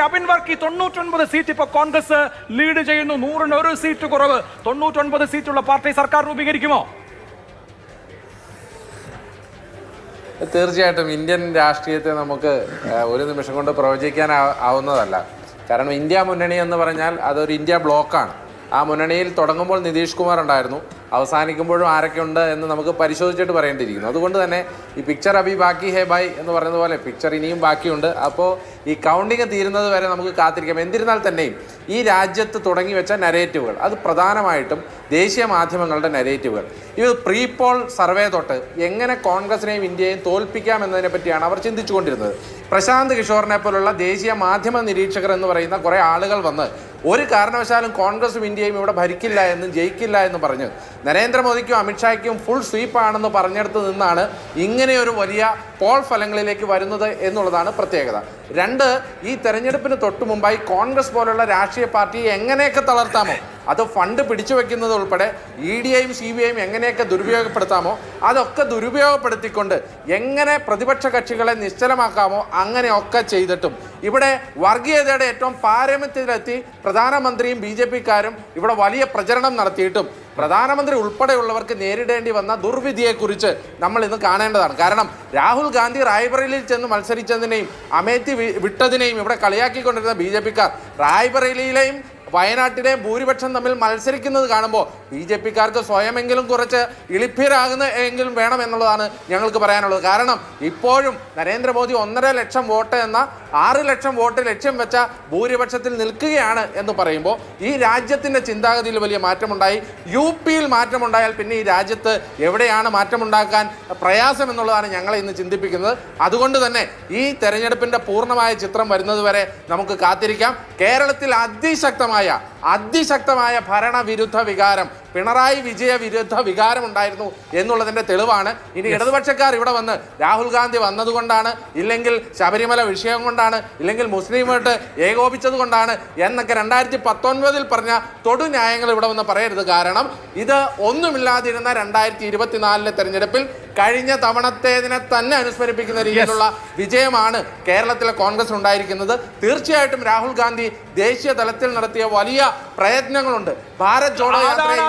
Abin Varkey 99 seat ഇപ്പോൾ Congress lead ചെയ്യുന്നു. 100-ന് 1 seat കുറവ്. 99 സീറ്റുള്ള പാർട്ടി സർക്കാർ രൂപീകരിക്കുമോ? തീർച്ചയായിട്ടും ഇന്ത്യൻ രാഷ്ട്രീയത്തെ നമുക്ക് ഒരു നിമിഷം കൊണ്ട് പ്രവചിക്കാൻ ആവുന്നതല്ല. കാരണം ഇന്ത്യ മുന്നണി എന്ന് പറഞ്ഞാൽ അതൊരു ഇന്ത്യ ബ്ലോക്കാണ്. ആ മുന്നണിയിൽ തുടങ്ങുമ്പോൾ നിതീഷ് കുമാർ ഉണ്ടായിരുന്നു, അവസാനിക്കുമ്പോഴും ആരൊക്കെ ഉണ്ട് എന്ന് നമുക്ക് പരിശോധിച്ചിട്ട് പറയേണ്ടിയിരിക്കുന്നു. അതുകൊണ്ട് തന്നെ ഈ പിക്ചർ അഭി ബാക്കി ഹേ ബൈ എന്ന് പറയുന്നതുപോലെ പിക്ചർ ഇനിയും ബാക്കിയുണ്ട്. അപ്പോൾ ഈ കൗണ്ടിങ് തീരുന്നത് വരെ നമുക്ക് കാത്തിരിക്കാം. എന്നിരുന്നാൽ തന്നെയും ഈ രാജ്യത്ത് തുടങ്ങി വെച്ച നരേറ്റീവുകൾ, അത് പ്രധാനമായിട്ടും ദേശീയ മാധ്യമങ്ങളുടെ നരേറ്റീവുകൾ, ഇത് പ്രീ പോൾ സർവേ തൊട്ട് എങ്ങനെ കോൺഗ്രസിനെയും ഇന്ത്യയെയും തോൽപ്പിക്കാം എന്നതിനെ പറ്റിയാണ് അവർ ചിന്തിച്ചുകൊണ്ടിരുന്നത്. പ്രശാന്ത് കിഷോറിനെ പോലുള്ള ദേശീയ മാധ്യമ നിരീക്ഷകർ എന്ന് പറയുന്ന കുറേ ആളുകൾ വന്ന് ഒരു കാരണവശാലും കോൺഗ്രസും ഇന്ത്യയും ഇവിടെ ഭരിക്കില്ല എന്നും ജയിക്കില്ല എന്ന് പറഞ്ഞ് നരേന്ദ്രമോദിക്കും അമിത്ഷായ്ക്കും ഫുൾ സ്വീപ്പാണെന്ന് പറഞ്ഞെടുത്ത് നിന്നാണ് ഇങ്ങനെയൊരു വലിയ പോൾ ഫലങ്ങളിലേക്ക് വരുന്നത് എന്നുള്ളതാണ് പ്രത്യേകത. രണ്ട്, ഈ തെരഞ്ഞെടുപ്പിന് തൊട്ടു മുമ്പായി കോൺഗ്രസ് പോലുള്ള രാഷ്ട്രീയ പാർട്ടിയെ എങ്ങനെയൊക്കെ തളർത്താമോ, അത് ഫണ്ട് പിടിച്ചു വെക്കുന്നത് ഉൾപ്പെടെ EDയും CBIയും എങ്ങനെയൊക്കെ ദുരുപയോഗപ്പെടുത്താമോ അതൊക്കെ ദുരുപയോഗപ്പെടുത്തിക്കൊണ്ട് എങ്ങനെ പ്രതിപക്ഷ കക്ഷികളെ നിശ്ചലമാക്കാമോ അങ്ങനെയൊക്കെ ചെയ്തിട്ടും ഇവിടെ വർഗീയതയുടെ ഏറ്റവും പാരമ്യത്തിലെത്തി പ്രധാനമന്ത്രിയും BJPക്കാരും ഇവിടെ വലിയ പ്രചരണം നടത്തിയിട്ടും പ്രധാനമന്ത്രി ഉൾപ്പെടെയുള്ളവർക്ക് നേരിടേണ്ടി വന്ന ദുർവിധിയെക്കുറിച്ച് നമ്മൾ ഇന്ന് കാണേണ്ടതാണ്. കാരണം രാഹുൽ ഗാന്ധി റായ്ബറേലിയിൽ ചെന്ന് മത്സരിച്ചതിനെയും അമേത്തി വിട്ടതിനെയും ഇവിടെ കളിയാക്കിക്കൊണ്ടിരുന്ന BJPക്കാർ റായ്ബറേലിയിലെയും വയനാട്ടിലെയും ഭൂരിപക്ഷം തമ്മിൽ മത്സരിക്കുന്നത് കാണുമ്പോൾ BJPക്കാർക്ക് സ്വയമെങ്കിലും കുറച്ച് ഇളിഭ്യരാകുന്ന എങ്കിലും വേണം എന്നുള്ളതാണ് ഞങ്ങൾക്ക് പറയാനുള്ളത്. കാരണം ഇപ്പോഴും നരേന്ദ്രമോദി 1.5 ലക്ഷം വോട്ട് എന്ന 6 ലക്ഷം വോട്ട് ലക്ഷ്യം വെച്ച ഭൂരിപക്ഷത്തിൽ നിൽക്കുകയാണ് എന്ന് പറയുമ്പോൾ ഈ രാജ്യത്തിൻ്റെ ചിന്താഗതിയിൽ വലിയ മാറ്റമുണ്ടായി. UPയിൽ മാറ്റമുണ്ടായാൽ പിന്നെ ഈ രാജ്യത്ത് എവിടെയാണ് മാറ്റമുണ്ടാക്കാൻ പ്രയാസം എന്നുള്ളതാണ് ഞങ്ങളെ ഇന്ന് ചിന്തിപ്പിക്കുന്നത്. അതുകൊണ്ട് തന്നെ ഈ തെരഞ്ഞെടുപ്പിൻ്റെ പൂർണ്ണമായ ചിത്രം വരുന്നതുവരെ നമുക്ക് കാത്തിരിക്കാം. കേരളത്തിൽ അതിശക്തമായ ഭരണവിരുദ്ധ വികാരം, പിണറായി വിജയ വിരുദ്ധ വികാരം ഉണ്ടായിരുന്നു എന്നുള്ളതിൻ്റെ തെളിവാണ്. ഇനി ഇടതുപക്ഷക്കാർ ഇവിടെ വന്ന് രാഹുൽ ഗാന്ധി വന്നതുകൊണ്ടാണ്, ഇല്ലെങ്കിൽ ശബരിമല വിഷയം കൊണ്ടാണ്, ഇല്ലെങ്കിൽ മുസ്ലിം വോട്ട് ഏകോപിച്ചത് കൊണ്ടാണ് എന്നൊക്കെ 2019 പറഞ്ഞ തൊടു ന്യായങ്ങൾ ഇവിടെ വന്ന് പറയരുത്. കാരണം ഇത് ഒന്നുമില്ലാതിരുന്ന 2024 തെരഞ്ഞെടുപ്പിൽ കഴിഞ്ഞ തവണത്തേതിനെ തന്നെ അനുസ്മരിപ്പിക്കുന്ന രീതിയിലുള്ള വിജയമാണ് കേരളത്തിലെ കോൺഗ്രസ് ഉണ്ടായിരിക്കുന്നത്. തീർച്ചയായിട്ടും രാഹുൽ ഗാന്ധി ദേശീയ തലത്തിൽ നടത്തിയ വലിയ പ്രയത്നങ്ങളുണ്ട്. ഭാരത് ജോഡോ യാത്രയിൽ